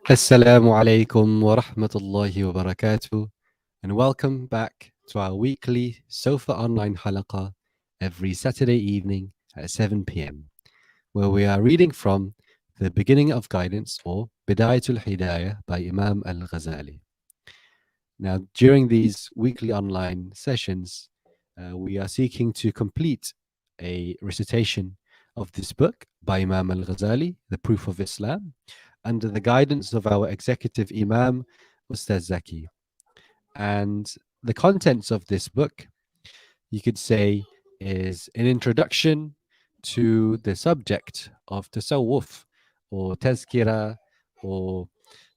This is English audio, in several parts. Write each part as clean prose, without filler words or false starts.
Assalamu alaikum wa rahmatullahi wa barakatuh, and welcome back to our weekly Suffa online Halaqah every Saturday evening at 7 p.m., where we are reading from The Beginning of Guidance or Bidayatul Hidayah by Imam Al-Ghazali. Now, during these weekly online sessions, we are seeking to complete a recitation of this book by Imam Al-Ghazali, The Proof of Islam, under the guidance of our executive Imam, Ustaz Zaki. And the contents of this book, you could say, is an introduction to the subject of tasawwuf or tazkira or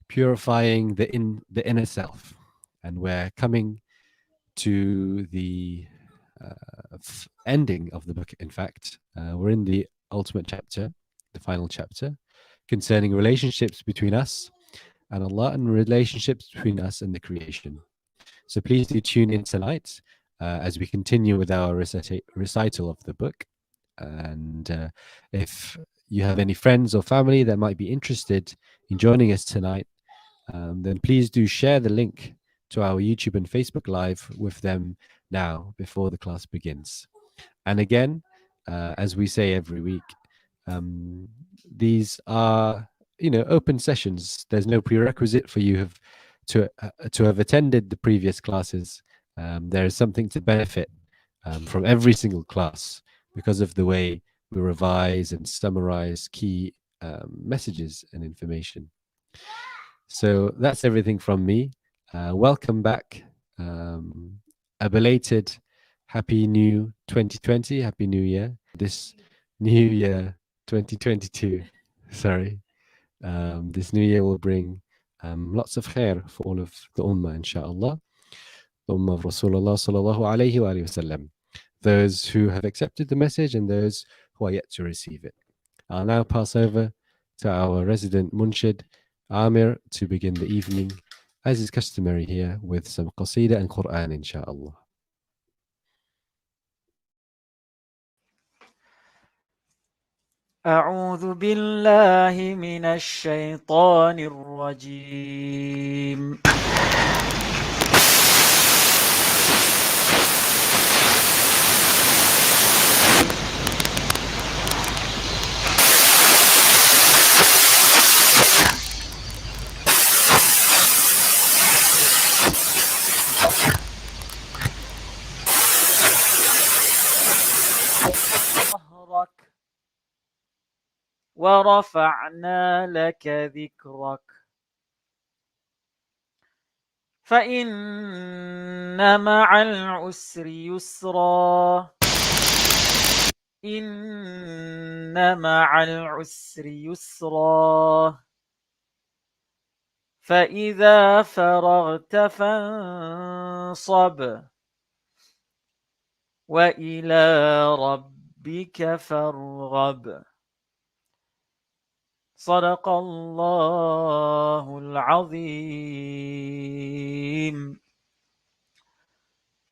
purifying the inner self. And we're coming to the ending of the book, in fact. We're in the ultimate chapter, the final chapter, concerning relationships between us and Allah and relationships between us and the creation. So please do tune in tonight as we continue with our recital of the book. And if you have any friends or family that might be interested in joining us tonight, then please do share the link to our YouTube and Facebook Live with them now before the class begins. And again, as we say every week, these are open sessions. There's no prerequisite for you to have attended the previous classes. There is something to benefit from every single class because of the way we revise and summarize key messages and information. So that's everything from me. Welcome back. A belated Happy New 2020, Happy New Year. This new year 2022, sorry. This new year will bring lots of khair for all of the ummah, inshallah. The ummah of Rasulullah sallallahu alayhi wa sallam. Those who have accepted the message and those who are yet to receive it. I'll now pass over to our resident munshid, Amir, to begin the evening, as is customary here, with some qasida and Quran, inshallah. أعوذ بالله من الشيطان الرجيم ورفعنا لك ذكرك فإن مع العسر يسرا إن مع العسر يسرا فإذا فرغت فانصب وإلى ربك فارغب صدق الله العظيم.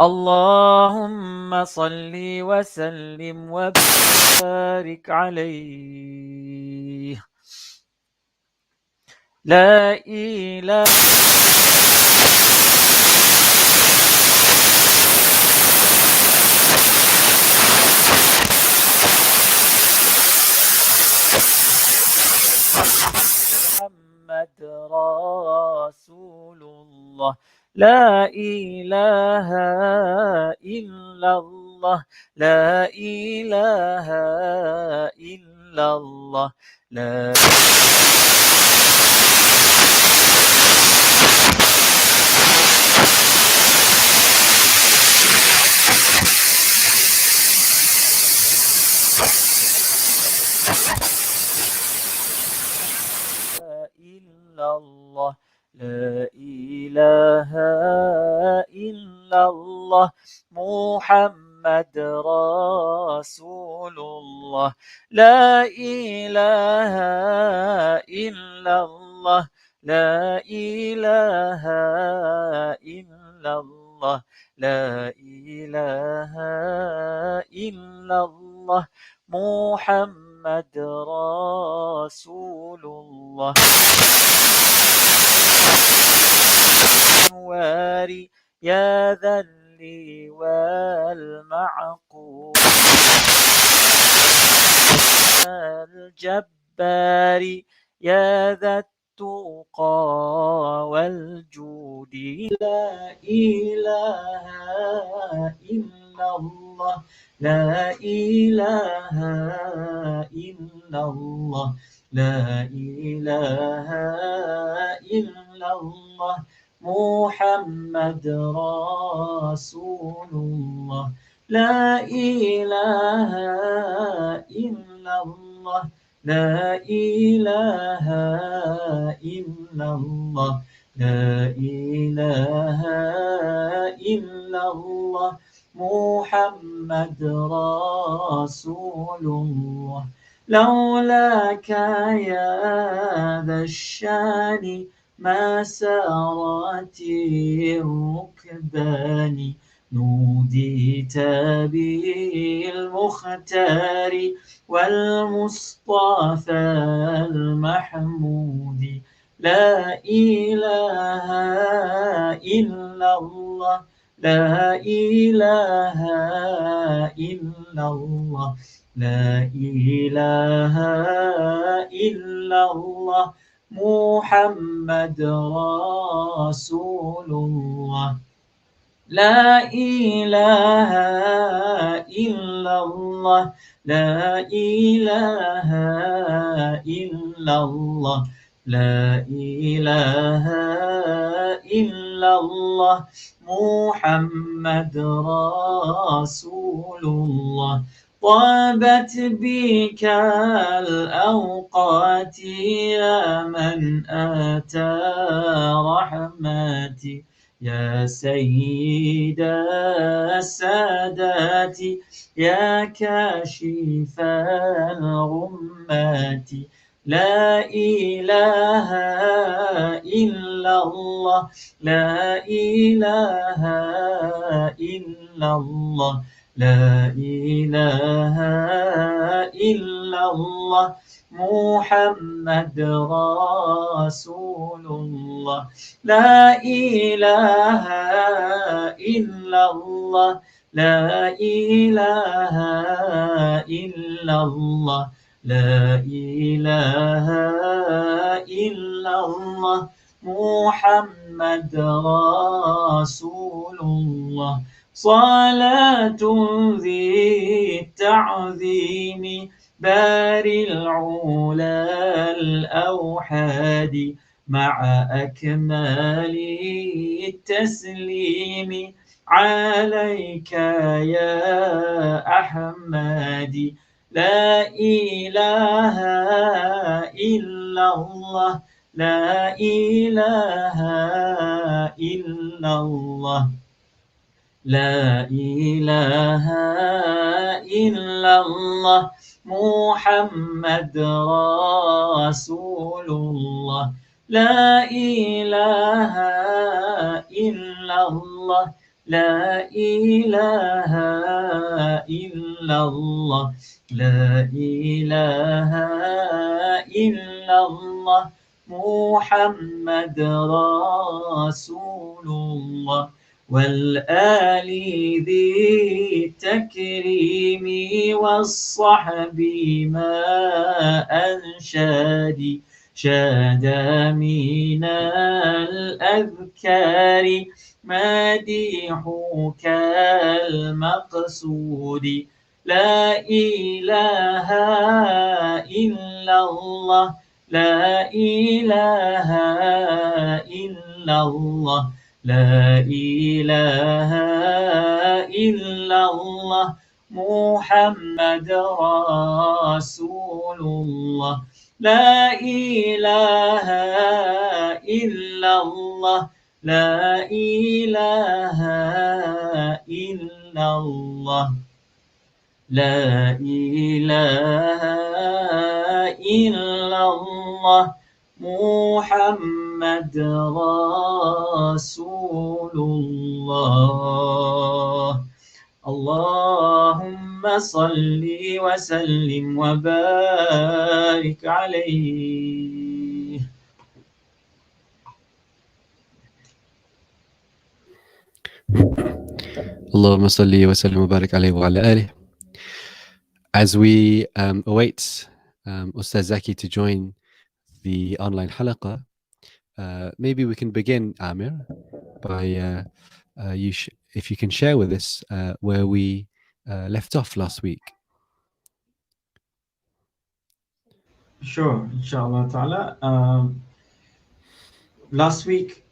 اللهم صل وسلم وبارك عليه. لا إله محمد رسول الله. لا إله إلا الله. لا إله إلا الله. لا إلا الله. لا إله إلا الله محمد رسول الله. لا إله إلا الله. لا إله إلا الله. لا إله إلا الله محمد رسول الله واري يا ذا اللي والمعقول الجبار يا ذا التقى والجود لا إله إلا الله لا إله إلا الله لا إله إلا الله محمد رسول الله لا إله إلا الله لا إله إلا الله لا إله إلا الله محمد رسول الله لولاك يا ذا الشان ما سارت الركبان نوديت بالمختار والمصطفى المحمود لا إله إلا الله لا إله إلا الله لا إله إلا الله محمد رسول الله لا إله إلا الله لا إله إلا الله لا إله إلا الله محمد رسول الله طابت بك الأوقات يا من أتى رحمتي يا سيد السادات يا كاشف الغمات لا إله إلا الله لا إله إلا الله لا إله إلا الله محمد رسول الله لا إله إلا الله لا إله إلا الله لا إله إلا الله محمد رسول الله صلاة ذي التعظيم باري العلا الأوحاد مع أكمال التسليم عليك يا أحمد لا إله إلا الله لا إله إلا الله لا إله إلا الله محمد رسول الله لا إله إلا الله لا إله إلا الله لا إله إلا الله محمد رسول الله والآل ذي التكريم والصحب ما أنشادي شاد من الأذكار مديحك المقصود لا إله إلا الله لا إله إلا الله لا إله إلا الله محمد رسول الله لا إله إلا الله لا إله إلا الله لا إله إلا الله محمد رسول الله اللهم صل وسلم وبارك عليه. Allahumma salli wa sallim wa barik alayhi wa ala alihi. As we await Ustaz Zaki to join the online halaqah, maybe we can begin, Amir, by if you can share with us where we left off last week. Sure, inshallah ta'ala. Last week,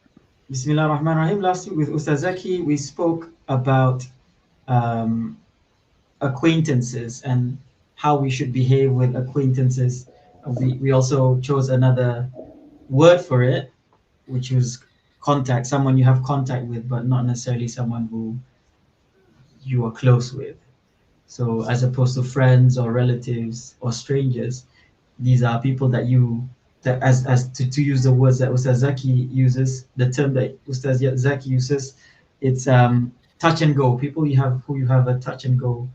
Bismillah ar-Rahman ar-Rahim, last week with Ustaz Zaki, we spoke about acquaintances and how we should behave with acquaintances. We also chose another word for it, which was contact, someone you have contact with, but not necessarily someone who you are close with. So as opposed to friends or relatives or strangers, these are people that you, that as to use the words that Ustaz Zaki uses, the term that Ustaz Zaki uses, it's touch and go, people who you have a touch and go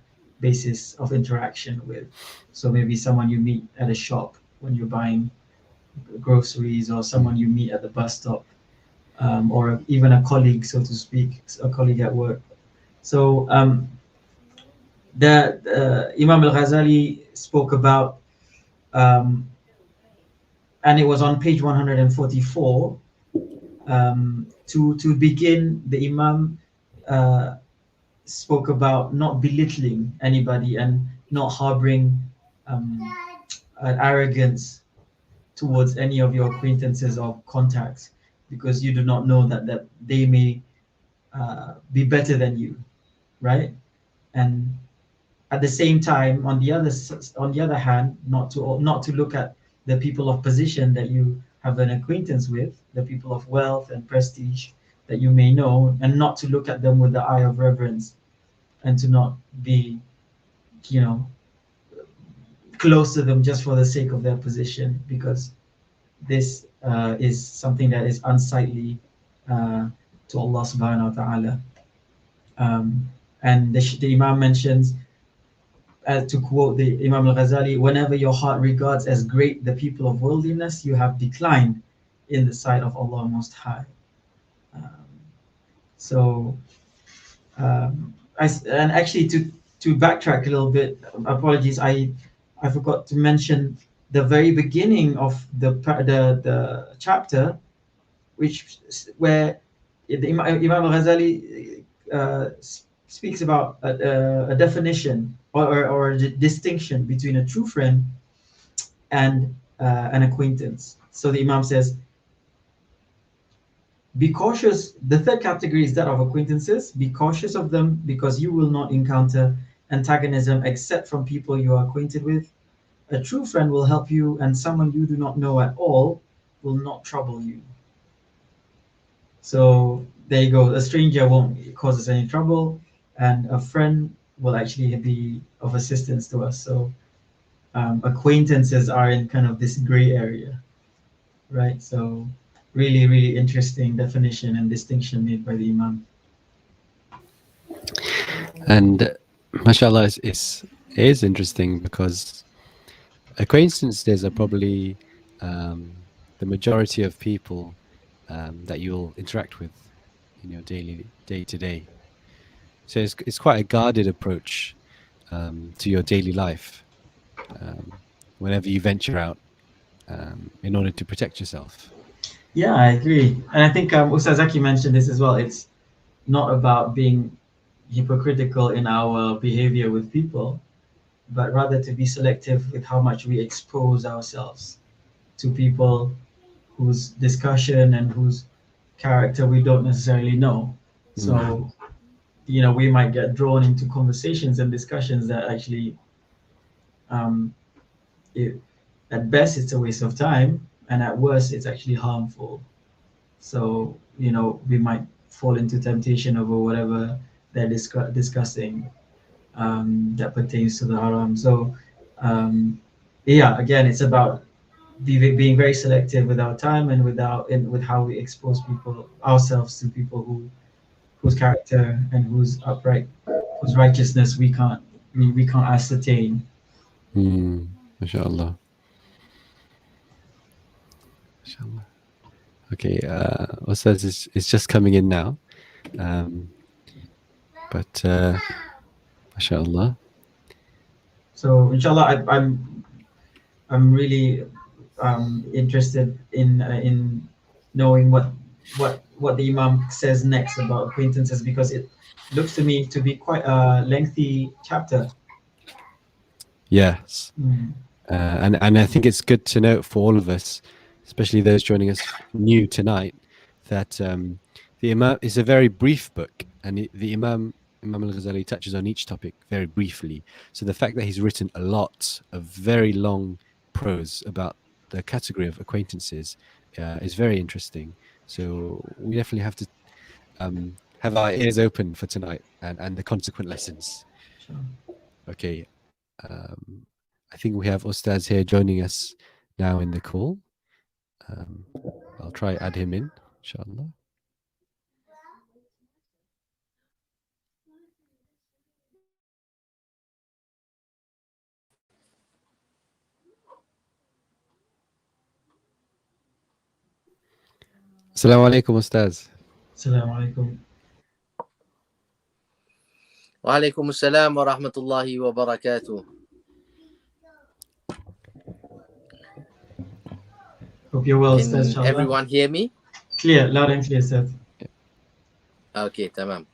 basis of interaction with. So maybe someone you meet at a shop when you're buying groceries, or someone you meet at the bus stop, or even a colleague, so to speak, a colleague at work. So the Imam Al-Ghazali spoke about, and it was on page 144. To begin, the Imam spoke about not belittling anybody and not harboring an arrogance towards any of your acquaintances or contacts, because you do not know that they may be better than you, right? And at the same time, on the other hand, not to look at the people of position that you have an acquaintance with, the people of wealth and prestige that you may know, and not to look at them with the eye of reverence, and to not be, close to them just for the sake of their position, because this is something that is unsightly to Allah SWT. And the Imam mentions, to quote the Imam Al-Ghazali, whenever your heart regards as great the people of worldliness, you have declined in the sight of Allah Most High. And actually, to backtrack a little bit, apologies, I forgot to mention the very beginning of the chapter, where the Imam Al-Ghazali speaks about a definition or a distinction between a true friend and an acquaintance. So the Imam says, be cautious. The third category is that of acquaintances. Be cautious of them, because you will not encounter antagonism except from people you are acquainted with. A true friend will help you, and someone you do not know at all will not trouble you. So there you go. A stranger won't cause us any trouble, and a friend will actually be of assistance to us. So acquaintances are in kind of this gray area, right? So really, really interesting definition and distinction made by the Imam. And mashallah, it is interesting, because acquaintances are probably the majority of people that you'll interact with in your day to day. So it's quite a guarded approach to your daily life whenever you venture out in order to protect yourself. Yeah, I agree. And I think Ustaz Zaki mentioned this as well. It's not about being hypocritical in our behavior with people, but rather to be selective with how much we expose ourselves to people whose discussion and whose character we don't necessarily know. So, we might get drawn into conversations and discussions that actually, at best, it's a waste of time, and at worst, it's actually harmful. So, we might fall into temptation over whatever they're discussing that pertains to the haram. So, again, it's about being very selective with our time and with how we expose ourselves to people whose character and whose righteousness we can't we can't ascertain. MashaAllah. MashaAllah. Okay, Ustaz is just coming in now. But MashaAllah. So inshallah, I'm really interested in knowing what the Imam says next about acquaintances, because it looks to me to be quite a lengthy chapter. Yes. And I think it's good to note for all of us, especially those joining us new tonight, that the Imam is a very brief book, and the Imam Al-Ghazali touches on each topic very briefly. So the fact that he's written a lot of very long prose about the category of acquaintances is very interesting. So we definitely have to have our ears open for tonight and the consequent lessons. Sure. Okay. I think we have Ustaz here joining us now in the call. I'll try add him in, inshallah. Assalamu alaikum, Ustaz. Assalamu alaikum. Wa alaikum assalam wa rahmatullahi wa barakatuh. Hope you're well, Can Ustaz, inshallah. everyone hear me? Clear, loud and clear, sir. Okay, tamam.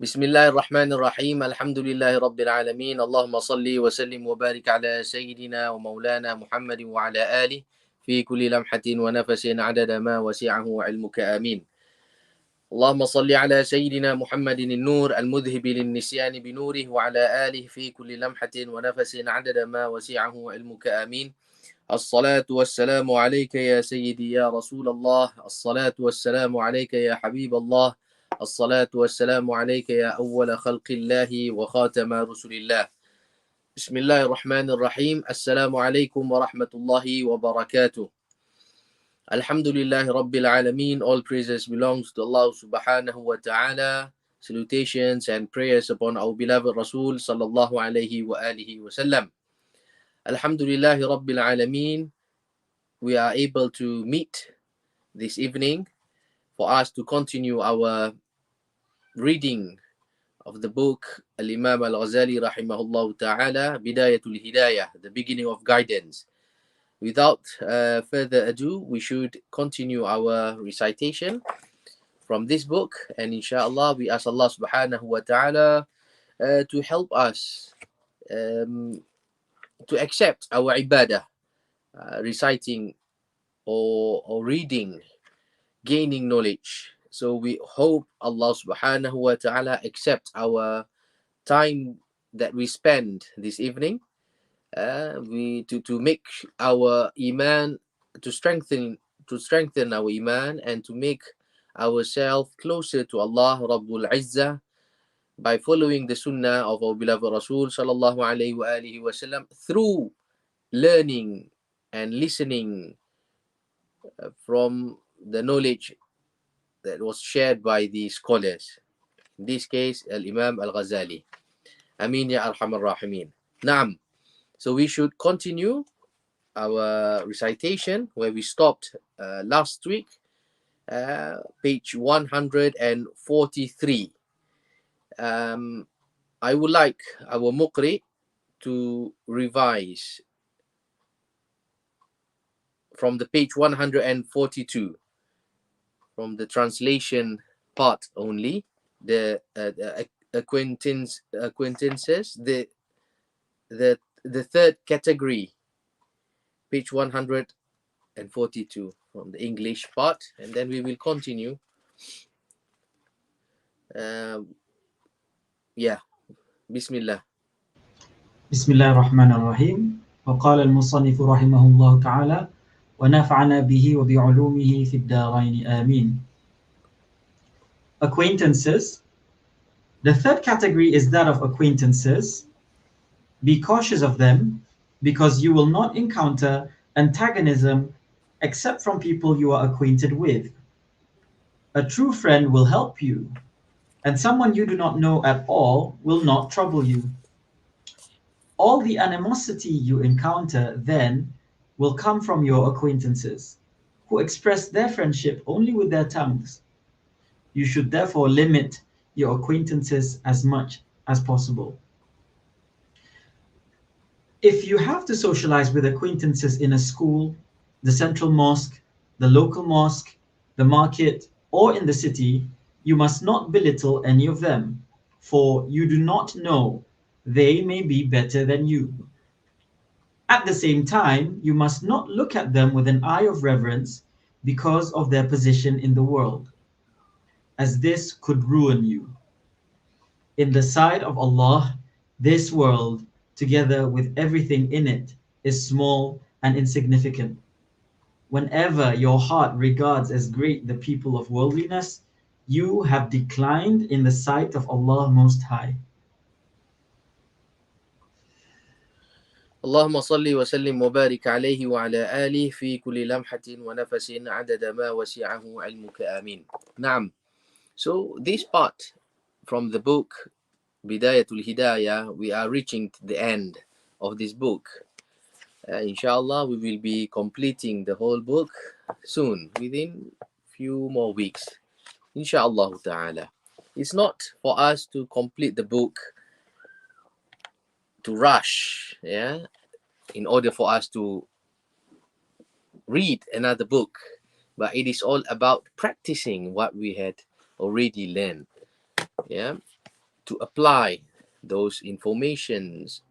Bismillahirrahmanirrahim. Alhamdulillahi Rabbil Alameen. Allahumma salli wa sallim wa barik ala Sayyidina wa Maulana Muhammadin wa ala alihi fi kulli lamhatin wa nafasin adada ma wasi'ahu ilmuka amin. اللهم صل على سيدنا محمد النور المذهب للنسيان بنوره وعلى آله في كل لمحة ونفس عدد ما وسعه علمك آمين. الصلاة والسلام عليك يا سيدي يا رسول الله. الصلاة والسلام عليك يا حبيب الله. الصلاة والسلام عليك يا أول خلق الله وخاتم رسل الله. بسم الله الرحمن الرحيم. السلام عليكم ورحمة الله وبركاته. Alhamdulillah Rabbil Alameen. All praises belongs to Allah Subhanahu wa Ta'ala. Salutations and prayers upon our beloved Rasul Sallallahu Alaihi wa alihi wa sallam. Alhamdulillah Rabbil Alameen. We are able to meet this evening for us to continue our reading of the book Al-Imam Al-Ghazali Rahimahullah Ta'ala, Bidayatul Hidayah, the beginning of guidance. Without further ado, we should continue our recitation from this book, and inshallah we ask Allah Subhanahu wa Ta'ala to help us to accept our ibadah, reciting or reading, gaining knowledge. So we hope Allah Subhanahu wa Ta'ala accept our time that we spend this evening. To make our iman, to strengthen our iman, and to make ourselves closer to Allah Rabbul Izzah by following the sunnah of our beloved Rasul Sallallahu Alaihi wa alihi Wasallam through learning and listening from the knowledge that was shared by the scholars. In this case, Al-Imam Al-Ghazali. Amin ya Arhamar Rahimin. Naam. So we should continue our recitation where we stopped last week, page 143. I would like our Muqri to revise from the page 142, from the translation part only, the acquaintances, the third category, page 142 from the English part, and then we will continue. Bismillah. Bismillah ar-Rahman ar-Rahim. وقال المصنف رحمه الله تعالى ونفعنا به وبعلومه في الدارين آمين. Acquaintances. The third category is that of acquaintances. Be cautious of them, because you will not encounter antagonism except from people you are acquainted with. A true friend will help you, and someone you do not know at all will not trouble you. all the animosity you encounter then will come from your acquaintances, who express their friendship only with their tongues. You should therefore limit your acquaintances as much as possible. If you have to socialize with acquaintances in a school, the central mosque, the local mosque, the market, or in the city, you must not belittle any of them, for you do not know, they may be better than you. At the same time, you must not look at them with an eye of reverence because of their position in the world, as this could ruin you. In the sight of Allah, this world, together with everything in it, is small and insignificant. Whenever your heart regards as great the people of worldliness, you have declined in the sight of Allah Most High. اللهم صل وسلم وبارك عليه وعلى آله في كل لمحة ونفس عدد ما وسعه علمك آمين. نعم. So this part from the book Bidayatul Hidayah, we are reaching to the end of this book. Inshallah, we will be completing the whole book soon, within few more weeks. Inshallah ta'ala. It's not for us to complete the book to rush, yeah, in order for us to read another book, but it is all about practicing what we had already learned, yeah, to apply those informations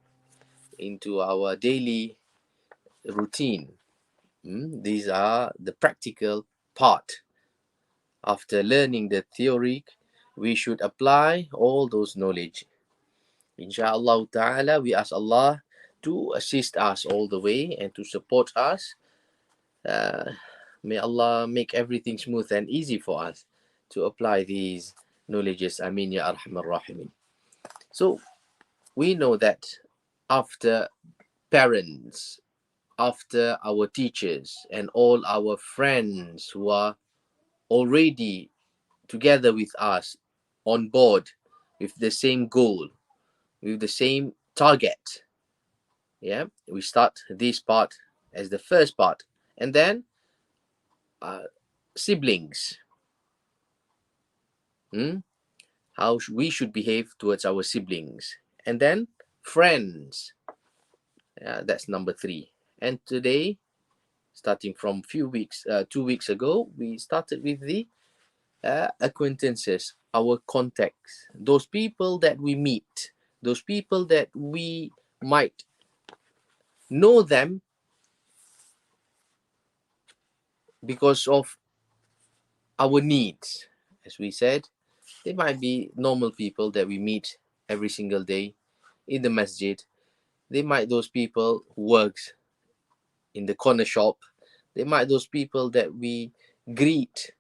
into our daily routine. These are the practical part. After learning the theory, we should apply all those knowledge. Inshallah ta'ala, we ask Allah to assist us all the way and to support us. May Allah make everything smooth and easy for us to apply these knowledges. Ameen ya arhamar rahimin. So we know that after parents, after our teachers and all our friends who are already together with us on board with the same goal, with the same target, yeah, we start this part as the first part, and then siblings, how we should behave towards our siblings, and then friends, that's number 3. And today, starting from 2 weeks ago, we started with the acquaintances, our contacts, those people that we meet, those people that we might know them because of our needs. As we said, they might be normal people that we meet every single day in the masjid. They might those people who works in the corner shop. They might those people that we greet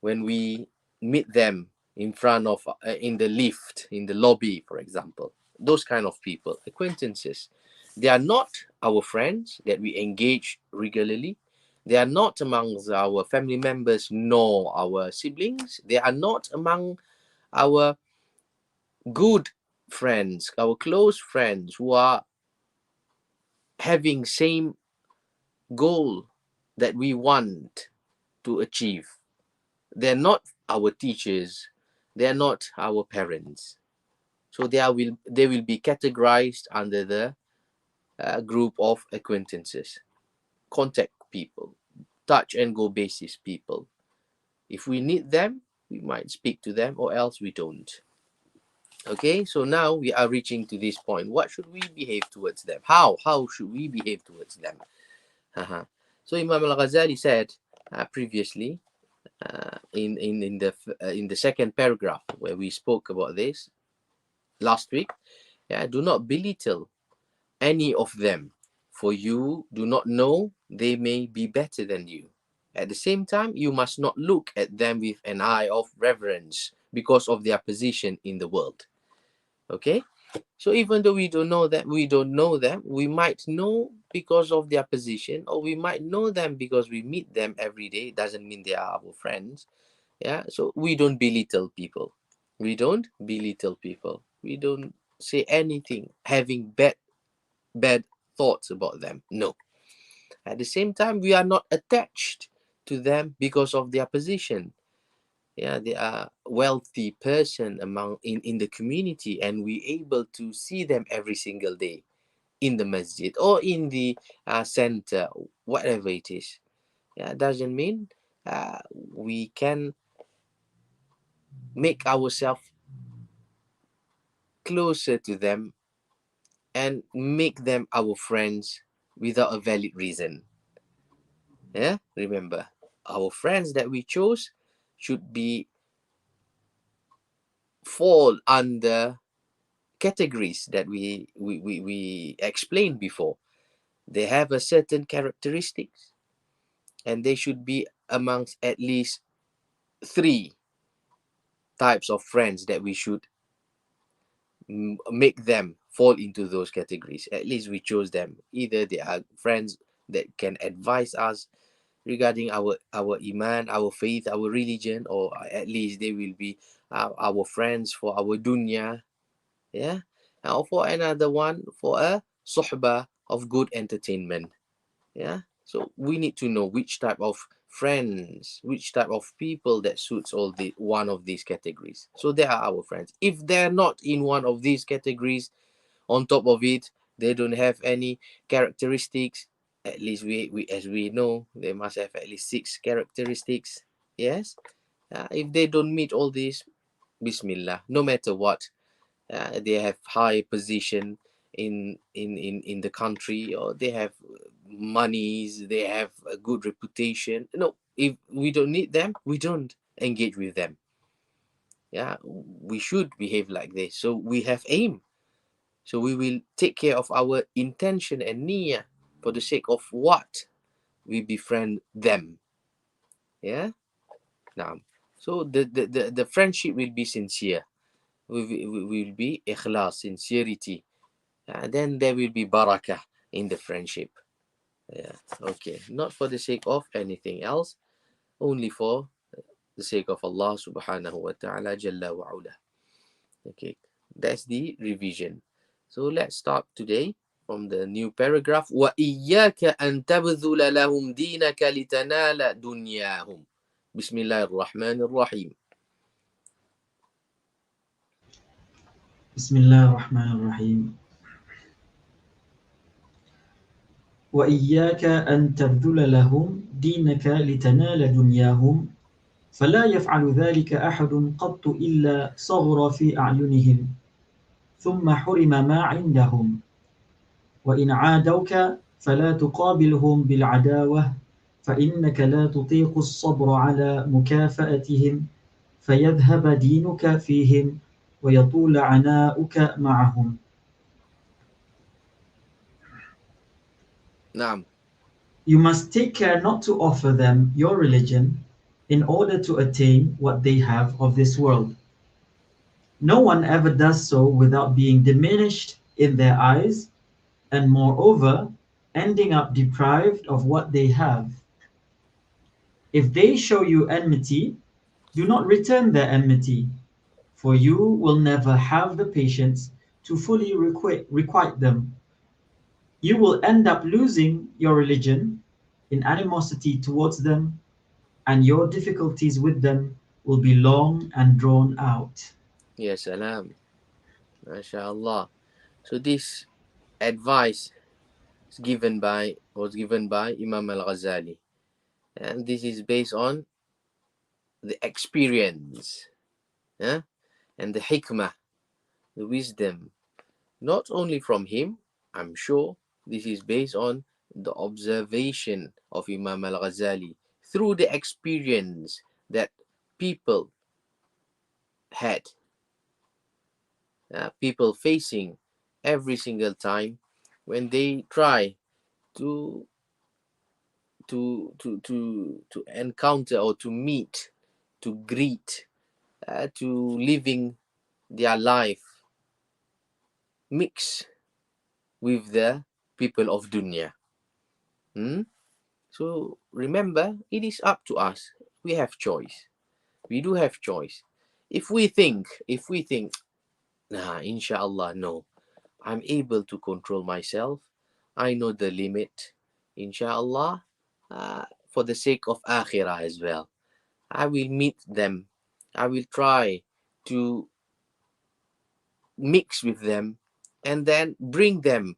when we meet them in front of in the lift, in the lobby, for example. Those kind of people, acquaintances. They are not our friends that we engage regularly. They are not amongst our family members nor our siblings. They are not among our good friends, our close friends who are having same goal that we want to achieve. They're not our teachers. They're not our parents. So they will be categorized under the group of acquaintances, contact people, touch and go basis people. If we need them, we might speak to them, or else we don't. Okay, so now we are reaching to this point. What should we behave towards them? How should we behave towards them? So Imam Al-Ghazali said previously in the second paragraph where we spoke about this last week, do not belittle any of them, for you do not know, they may be better than you. At the same time, you must not look at them with an eye of reverence because of their position in the world. Okay, so even though we don't know them, we might know because of their position, or we might know them because we meet them every day. It doesn't mean they are our friends. Yeah, so we don't belittle people. We don't say anything having bad bad thoughts about them. No. At the same time, we are not attached to them because of their position. Yeah, they are wealthy person in the community, and we able to see them every single day in the masjid or in the center, whatever it is. Yeah, doesn't mean we can make ourselves closer to them and make them our friends without a valid reason. Yeah, remember, our friends that we chose should be fall under categories that we explained before. They have a certain characteristics, and they should be amongst at least 3 types of friends that we should make them fall into those categories. At least we chose them. Either they are friends that can advise us regarding our iman, our faith, our religion, or at least they will be our friends for our dunya. Yeah, or for another one, for a suhbah of good entertainment. Yeah, so we need to know which type of friends, which type of people that suits all the one of these categories. So they are our friends. If they're not in one of these categories, on top of it, they don't have any characteristics. At least we as we know, they must have at least 6 characteristics. Yes, if they don't meet all these, Bismillah. No matter what, they have high position in the country, or they have monies, they have a good reputation. No, if we don't need them, we don't engage with them. Yeah, we should behave like this. So we have aim. So we will take care of our intention and niyyah for the sake of what we befriend them. Yeah. Now, so the friendship will be sincere. We will be ikhlas, sincerity. Then there will be barakah in the friendship. Yeah. Okay. Not for the sake of anything else, only for the sake of Allah subhanahu wa ta'ala jalla wa ula. Okay. That's the revision. So let's start today from the new paragraph. وَإِيَّاكَ أَن تَبْذُلَ لَهُمْ دِينَكَ لِتَنَالَ دُنْيَاهُمْ. بسم الله الرحمن الرحيم. بسم الله الرحمن الرحيم. وإياك أن تبذل لهم دينك لتنال دنياهم فلا يفعل ذلك أحد قط إلا صغر في أعينهم ثم حرم ما عندهم وإن عادوك فلا تقابلهم بالعداوة فإنك لا تطيق الصبر على مكافأتهم فيذهب دينك فيهم ويطول عناؤك معهم. نعم. You must take care not to offer them your religion in order to attain what they have of this world. No one ever does so without being diminished in their eyes, and moreover, ending up deprived of what they have. If they show you enmity, do not return their enmity, for you will never have the patience to fully requite them. You will end up losing your religion in animosity towards them, and your difficulties with them will be long and drawn out. Ya salam. MashaAllah. So this advice was given by Imam Al-Ghazali. And this is based on the experience, and the hikmah, the wisdom, not only from him. I'm sure this is based on the observation of Imam Al-Ghazali through the experience that people had, people facing every single time when they try to encounter or to meet, to greet, to living their life mix with the people of dunya. So remember, it is up to us. We have choice. We do have choice. If we think, nah, inshallah, no, I'm able to control myself. I know the limit. Inshallah, for the sake of akhirah as well, I will meet them. I will try to mix with them and then bring them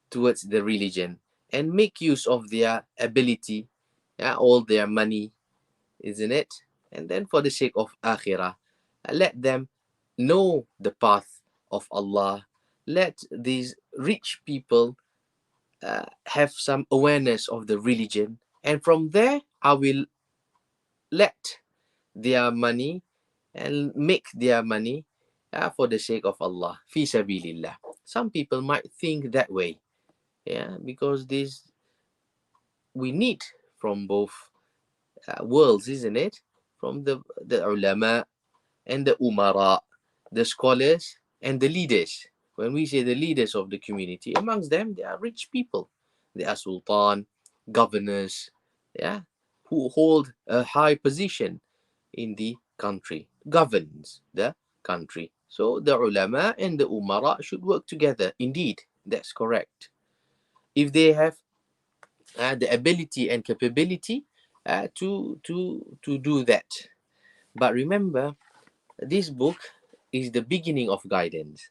towards the religion and make use of their ability, all their money, isn't it? And then for the sake of akhirah, let them know the path of Allah. Let these rich people have some awareness of the religion, and from there I will let their money and make their money for the sake of Allah, fi sabilillah. Some people might think that way, because this we need from both worlds, isn't it? From the ulama and the umara, the scholars and the leaders. When we say the leaders of the community, amongst them they are rich people. They are sultan, governors, who hold a high position in the country, governs the country. So the ulama and the umara should work together. Indeed, that's correct. If they have the ability and capability to do that. But remember, this book is the beginning of guidance,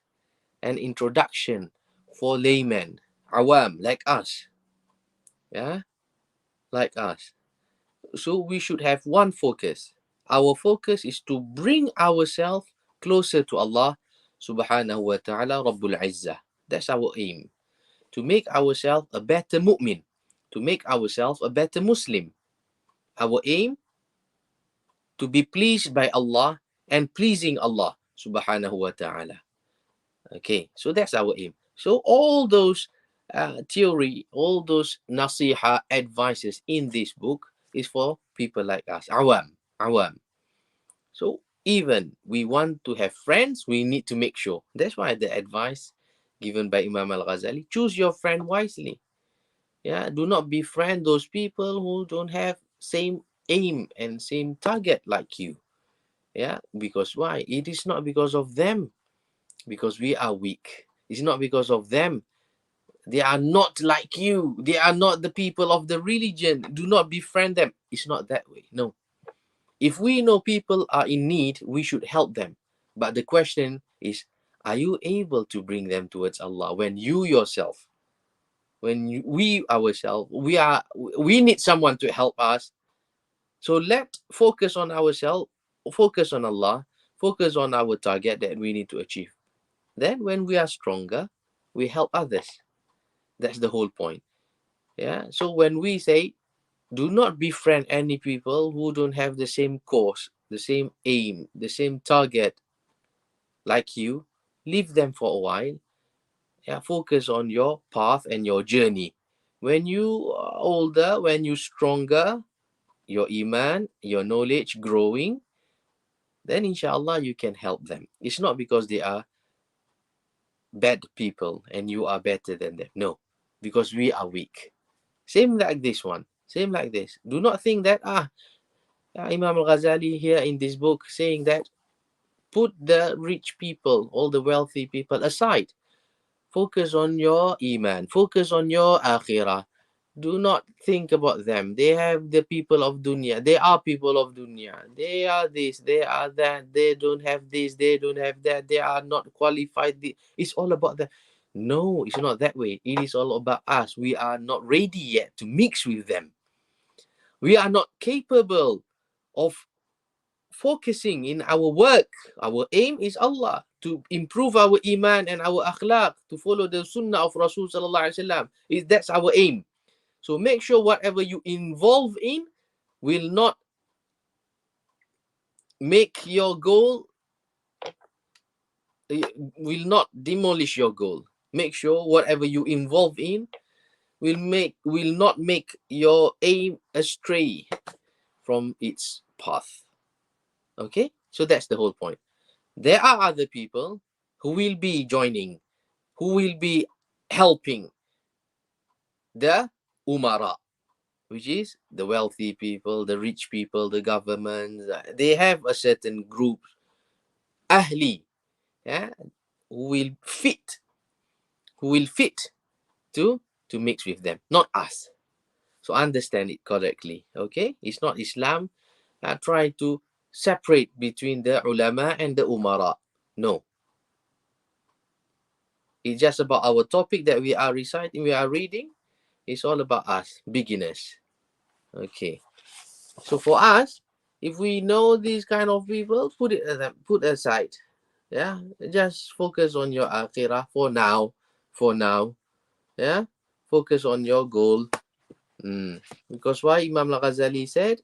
an introduction for laymen, awam, like us. Like us. So we should have one focus. Our focus is to bring ourselves closer to Allah subhanahu wa ta'ala Rabbul Izzah. That's our aim. To make ourselves a better mu'min. To make ourselves a better Muslim. Our aim, to be pleased by Allah and pleasing Allah subhanahu wa ta'ala. Okay, so that's our aim. So all those theory, all those nasiha advices in this book is for people like us, awam. So even we want to have friends, we need to make sure. That's why the advice given by Imam Al-Ghazali, choose your friend wisely. Do not befriend those people who don't have same aim and same target like you. Because why? It is not because of them, because we are weak. It's not because of them. They are not like you. They are not the people of the religion. Do not befriend them. It's not that way. No. If we know people are in need, we should help them. But the question is, are you able to bring them towards Allah when you yourself, we ourselves, we need someone to help us. So let's focus on ourselves, focus on Allah, focus on our target that we need to achieve. Then when we are stronger, we help others. That's the whole point. So when we say, do not befriend any people who don't have the same course, the same aim, the same target like you, leave them for a while. Focus on your path and your journey. When you are older, when you're stronger, your iman, your knowledge growing, then inshallah you can help them. It's not because they are bad people and you are better than them. No, because we are weak. Same like this one. Same like this. Do not think that Imam Al-Ghazali here in this book saying that put the rich people, all the wealthy people aside. Focus on your iman. Focus on your akhirah. Do not think about them. They have the people of dunya. They are people of dunya. They are this, they are that. They don't have this, they don't have that. They are not qualified. It's all about that. No, it's not that way. It is all about us. We are not ready yet to mix with them. We are not capable of focusing in our work. Our aim is Allah, to improve our iman and our akhlaq, to follow the sunnah of Rasul sallallahu alaihi wasallam. That's our aim. So make sure whatever you involve in will not make your goal, will not demolish your goal. Make sure whatever you involve in will not make your aim astray from its path. Okay, so that's the whole point. There are other people who will be joining, who will be helping the umara, which is the wealthy people, the rich people, the governments. They have a certain group, ahli, who will fit who will fit to mix with them, not us. So understand it correctly, okay? It's not Islam try to separate between the ulama and the umara. No. It's just about our topic that we are reciting, we are reading. It's all about us, beginners. Okay. So for us, if we know these kind of people, put aside. Yeah. Just focus on your akhirah for now. For now. Yeah. Focus on your goal. Because why Imam Al-Ghazali said,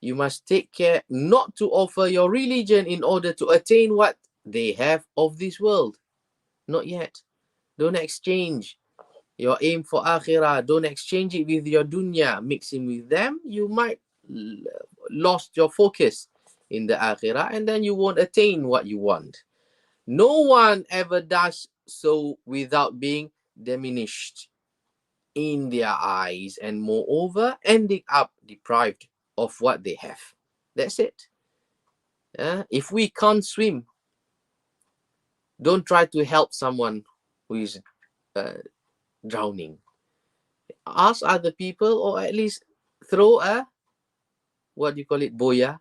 you must take care not to offer your religion in order to attain what they have of this world. Not yet. Don't exchange your aim for akhirah. Don't exchange it with your dunya. Mixing with them, you might lost your focus in the akhirah, and then you won't attain what you want. No one ever does so without being diminished in their eyes, and moreover ending up deprived of what they have. That's it. If we can't swim, don't try to help someone who is drowning. Ask other people, or at least throw a, what do you call it, boya?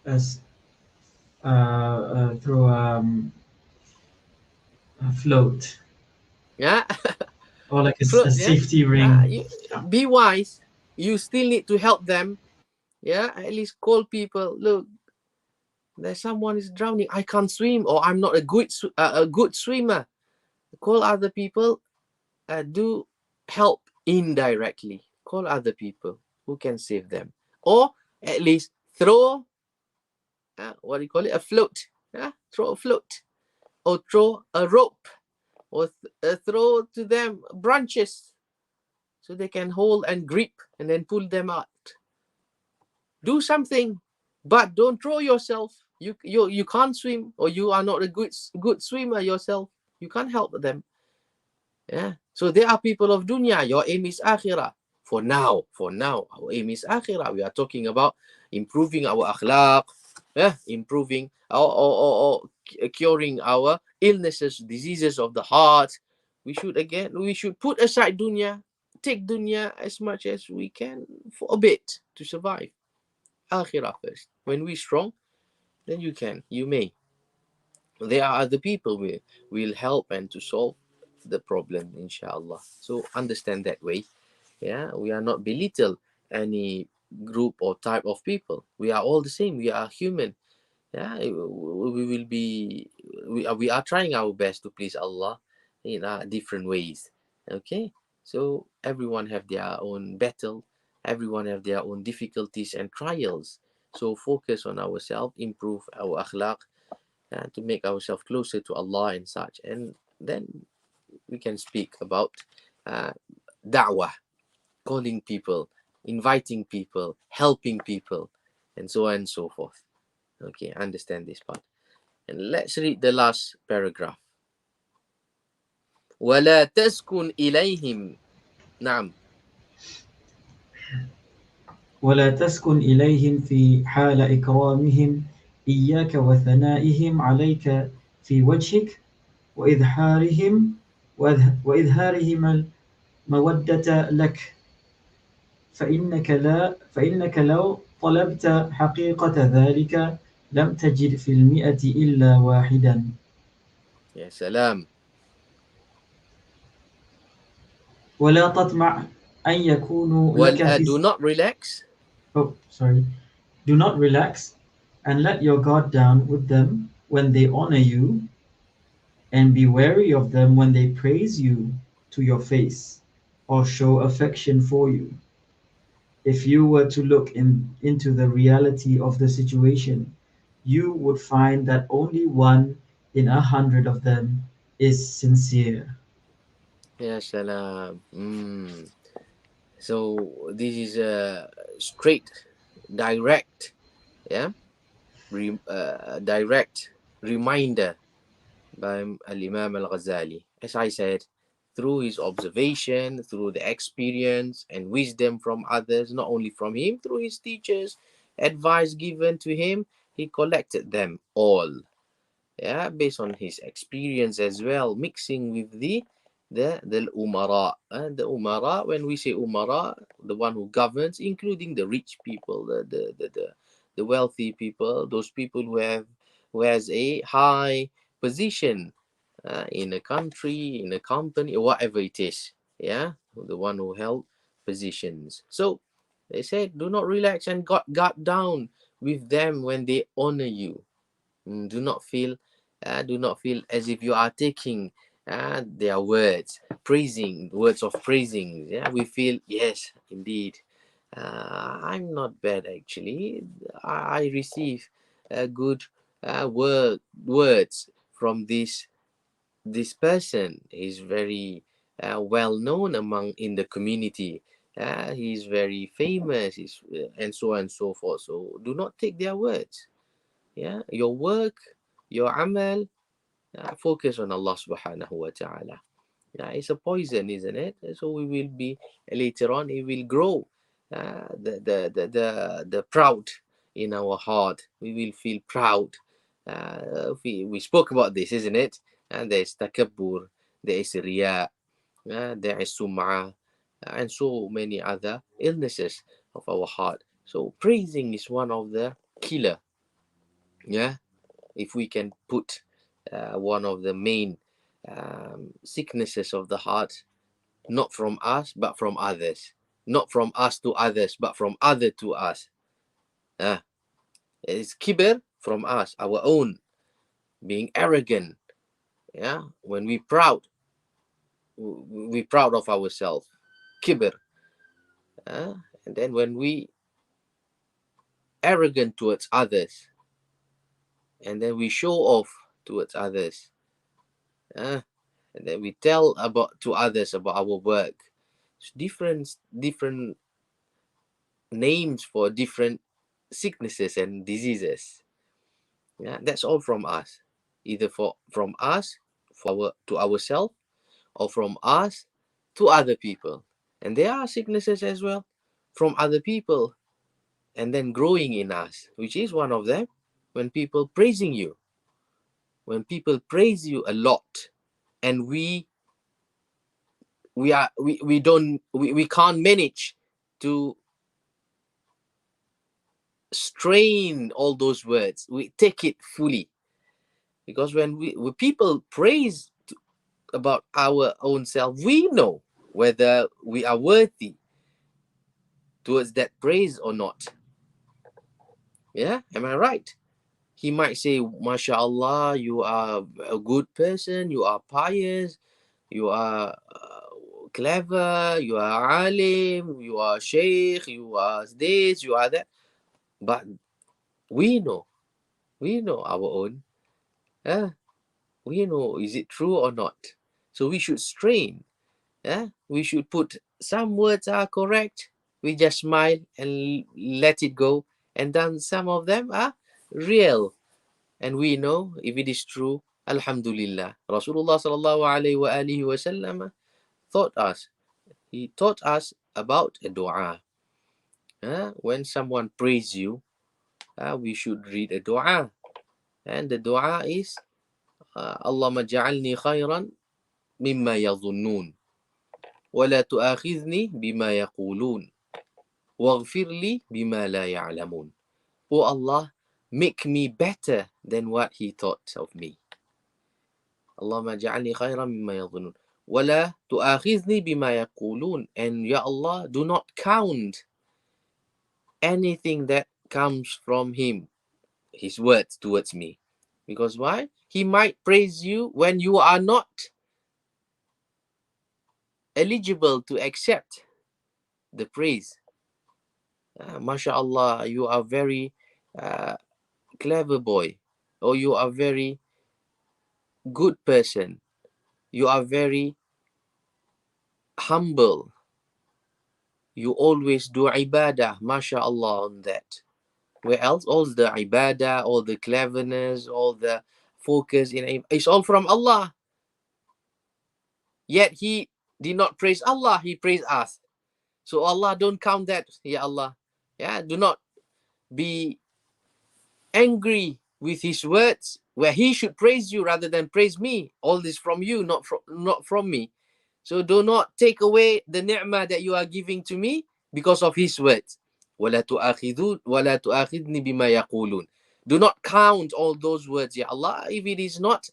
As through a float. Yeah. Or like a Float, safety ring. Be wise. You still need to help them. Yeah, at least call people. Look, there's someone is drowning. I can't swim, or I'm not a good swimmer. Call other people. Do help indirectly. Call other people who can save them, or at least throw. What do you call it? A float. Throw a float, or throw a rope, or throw to them branches, so they can hold and grip and then pull them out. Do something, but don't throw yourself. You can't swim, or you are not a good swimmer yourself. You can't help them. Yeah. So there are people of dunya. Your aim is akhirah. For now, our aim is akhirah. We are talking about improving our akhlaq, improving or curing our illnesses, diseases of the heart. We should put aside dunya, take dunya as much as we can for a bit to survive. Akhirah first. When we're strong, then you may. There are other people will help and to solve the problem, inshallah. So understand that way. Yeah, we are not belittle any group or type of people. We are all the same. We are human. Yeah, we are trying our best to please Allah in different ways. Okay, so everyone have their own battle. Everyone have their own difficulties and trials. So focus on ourselves, improve our akhlaq, to make ourselves closer to Allah and such. And then we can speak about da'wah, calling people, inviting people, helping people, and so on and so forth. Okay, understand this part. And let's read the last paragraph. وَلَا تَسْكُنْ إِلَيْهِمْ. نعم. ولا تسكن إليهم في حال إكرامهم إياك وثنائهم عليك في وجهك وإظهارهم المودة لك فإنك لو طلبت حقيقة ذلك لم تجد في 100 إلا واحدا. يا سلام. ولا تطمع أن يكونوا لك do not relax. Do not relax and let your guard down with them when they honor you, and be wary of them when they praise you to your face or show affection for you. If you were to look into the reality of the situation, you would find that only 1 in 100 of them is sincere. Ya salam. So this is a straight, direct, direct reminder by Imam Al-Ghazali. As I said, through his observation, through the experience and wisdom from others, not only from him, through his teachers, advice given to him, he collected them all. yeah, based on his experience as well, mixing with the umara. The umara, when we say umara, the one who governs, including the rich people, the wealthy people, those people who has a high position in a country, in a company, or whatever it is. Yeah, the one who held positions. So they said, do not relax and got down with them when they honor you. Do not feel as if you are taking their words, praising, words of praising. Yeah, we feel, yes, indeed, I'm not bad actually. I receive good words from this person. Is very well known among in the community. He's very famous. And so on and so forth. So do not take their words. Yeah, your work, your amal, focus on Allah subhanahu wa ta'ala. Yeah, it's a poison, isn't it? So we will be later on, it will grow the proud in our heart. We will feel proud. We spoke about this, isn't it? And there is takabbur, there is riya, there is sum'ah, and so many other illnesses of our heart. So praising is one of the killer. Yeah, if we can put one of the main sicknesses of the heart, not from us but from others, not from us to others but from other to us. It's kibr from us, our own, being arrogant. Yeah, when we proud of ourselves, kibr. And then when we arrogant towards others, and then we show off towards others, and then we tell to others about our work. It's different names for different sicknesses and diseases. Yeah, that's all from us, either from us to ourselves, or from us to other people. And there are sicknesses as well from other people, and then growing in us, which is one of them. When people praising you, when people praise you a lot, and we can't manage to strain all those words, we take it fully. Because when people praise about our own self, we know whether we are worthy towards that praise or not. Yeah, am I right? He might say, MashaAllah, you are a good person, you are pious, you are clever, you are alim, you are sheikh, you are this, you are that. But we know our own. We know, is it true or not? So we should strain. We should put some words are correct. We just smile and let it go. And then some of them are real. And we know if it is true, Alhamdulillah. Rasulullah SAW taught us about a dua. When someone praise you, we should read a dua. And the dua is, Allahumma ja'alni khayran mimma yadhunnun. ولا تؤاخذني بما يقولون واغفر لي بما لا يعلمون. Oh Allah, make me better than what he thought of me. اللهم اجعلني خيرا مما يظنون ولا تؤاخذني بما يقولون. And Ya Allah, do not count anything that comes from him, his words towards me. Because why? He might praise you when you are not eligible to accept the praise. MashaAllah, you are very clever boy, or you are very good person, you are very humble, you always do ibadah, MashaAllah on that. Where else? All the ibadah, all the cleverness, all the focus it's all from Allah. Yet he did not praise Allah, he praised us. So Allah, don't count that, Ya Allah. Yeah, do not be angry with his words where he should praise you rather than praise me. All this from you, not from me. So do not take away the ni'mah that you are giving to me because of his words. وَلَا تُؤَاخِذْنِي بِمَا يَقُولُونَ. Do not count all those words, Ya Allah, if it is not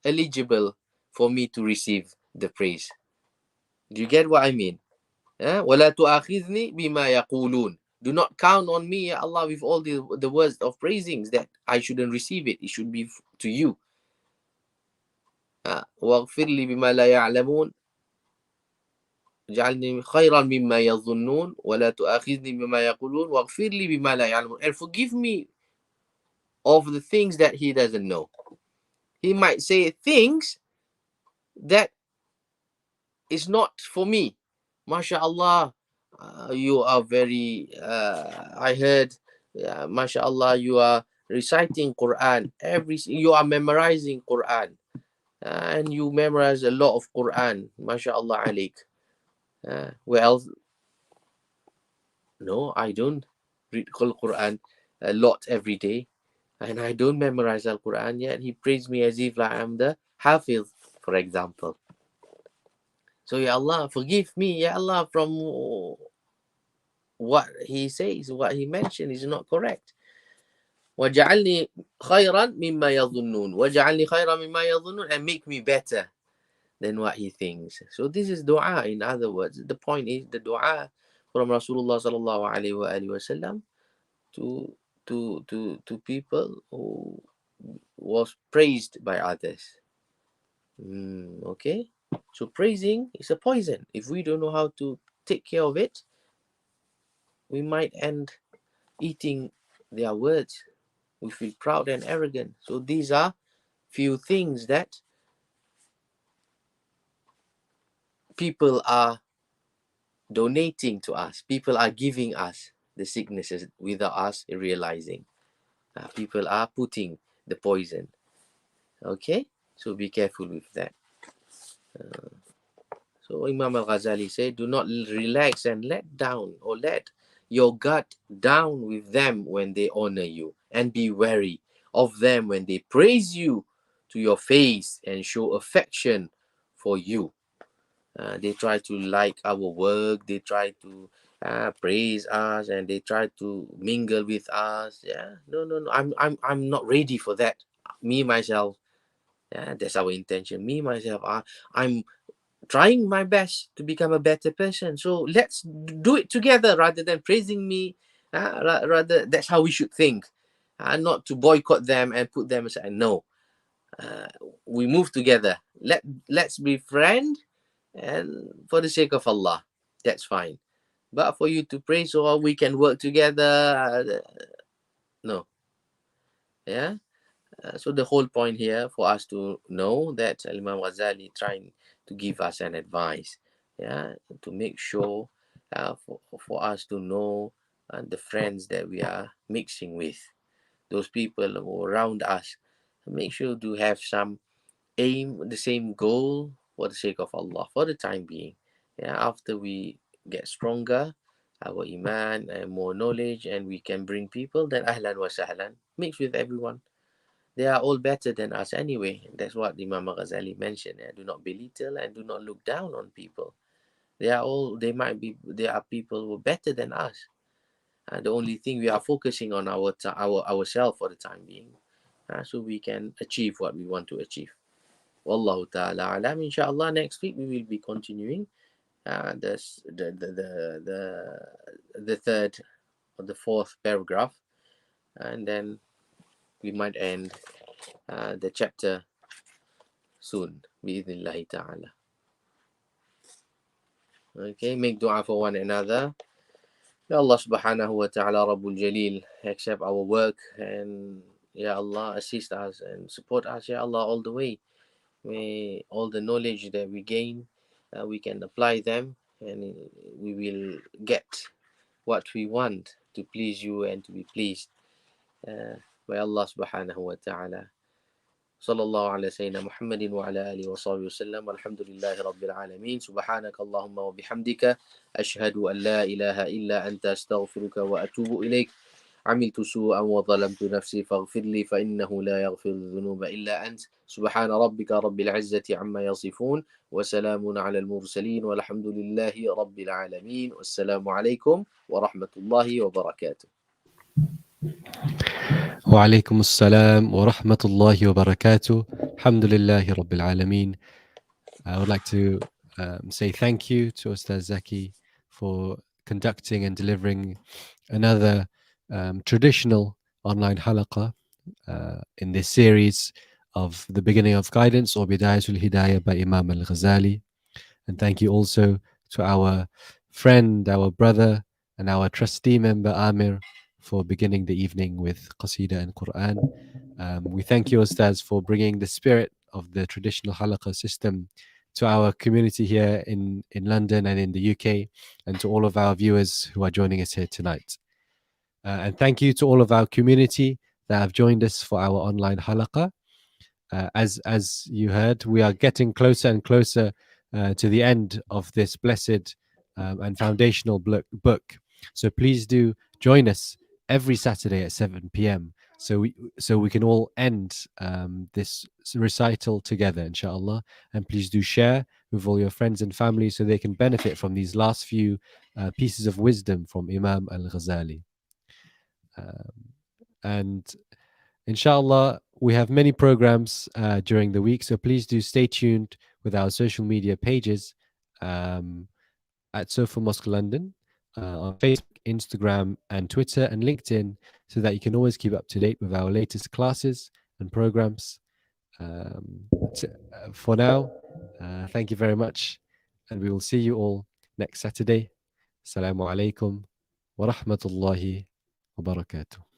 eligible for me to receive the praise. Do you get what I mean? وَلَا تُؤَاخِذْنِي بِمَا يَقُولُونَ. Do not count on me, Ya Allah, with all the words of praisings that I shouldn't receive it. It should be to you. وَاغْفِرْ لِي بِمَا لَا يَعْلَمُونَ جعلني خيرا مما يظنون ولا تؤاخذني بما يقولون واغفر لي بما لا يعلمون. And forgive me of the things that he doesn't know. He might say things that is not for me. MashaAllah, you are very, I heard, MashaAllah, you are reciting Quran. You are memorizing Quran. And you memorize a lot of Quran. MashaAllah alik. Well, no, I don't read Quran a lot every day. And I don't memorize Al-Quran, yet he praised me as if I am the Hafiz, for example. So, Ya Allah, forgive me, Ya Allah, from what he says, what he mentioned is not correct. وَجَعَلْنِي خَيْرًا مِمَّا يَظُنُّونَ وَجَعَلْنِي خَيْرًا مِمَّا يَظُنُّونَ, and make me better than what he thinks. So this is dua. In other words, the point is the dua from Rasulullah sallallahu alaihi wasallam to people who was praised by others. Okay, so praising is a poison. If we don't know how to take care of it, we might end eating their words. We feel proud and arrogant. So these are few things that people are donating to us. People are giving us the sicknesses without us realizing. People are putting the poison. Okay, so be careful with that. So Imam Al-Ghazali said, do not relax and let down or let your guard down with them when they honor you, and be wary of them when they praise you to your face and show affection for you. They try to like our work, they try to praise us, and they try to mingle with us. No, I'm not ready for that. Me myself, that's our intention. Me myself, I'm trying my best to become a better person. So let's do it together rather than praising me. Rather, that's how we should think. Not to boycott them and put them aside. No, we move together. Let's be friends, and for the sake of Allah, that's fine. But for you to praise or we can work together, no. Yeah. So the whole point here for us to know that Imam Ghazali trying to give us an advice, to make sure for us to know the friends that we are mixing with, those people who are around us, make sure to have some aim, the same goal for the sake of Allah for the time being. After we get stronger, our iman and more knowledge, and we can bring people, then ahlan wa sahlan, mix with everyone. They are all better than us anyway. That's what Imam Al-Ghazali mentioned. Do not belittle and do not look down on people. There are people who are better than us. The only thing we are focusing on ourselves for the time being, so we can achieve what we want to achieve. Wallahu ta'ala alam. Inshallah, next week we will be continuing the third or the fourth paragraph, and then we might end the chapter soon, bi'idhnillahi ta'ala. Okay, make dua for one another. Ya Allah subhanahu wa ta'ala Rabbul Jalil, accept our work, and Ya Allah, assist us and support us, Ya Allah, all the way. May all the knowledge that we gain, we can apply them, and we will get what we want to please you and to be pleased by Allah subhanahu wa ta'ala. صلى الله على سيدنا محمد وعلى آله وصحبه وسلم والحمد لله رب العالمين. سبحانك اللهم وبحمدك أشهد أن لا إله إلا أنت أستغفرك وأتوب إليك. عملت سوءا وظلمت نفسي فاغفر لي فإنه لا يغفر الذنوب إلا أنت سبحان ربك رب العزة عما يصفون وسلام على المرسلين والحمد لله رب العالمين والسلام عليكم ورحمة الله وبركاته. وعليكم السلام ورحمة الله وبركاته. Alhamdulillahi Rabbil Alameen. I would like to say thank you to Ustaz Zaki for conducting and delivering another traditional online halaqah in this series of The Beginning of Guidance or Bidayatul Hidayah by Imam Al-Ghazali. And thank you also to our friend, our brother, and our trustee member Amir for beginning the evening with Qasida and Quran. We thank you, Ustaz, for bringing the spirit of the traditional halaqah system to our community here in London and in the UK, and to all of our viewers who are joining us here tonight. And thank you to all of our community that have joined us for our online halaqah. As you heard, we are getting closer and closer to the end of this blessed and foundational book. So please do join us every Saturday at 7 p.m. so we can all end this recital together, inshallah. And please do share with all your friends and family so they can benefit from these last few pieces of wisdom from Imam Al-Ghazali. And inshallah, we have many programs during the week, so please do stay tuned with our social media pages at Suffa Mosque London on Facebook, Instagram, and Twitter, and LinkedIn, so that you can always keep up to date with our latest classes and programs. For now, thank you very much, and we will see you all next Saturday. Assalamu alaikum wa rahmatullahi wa barakatuh.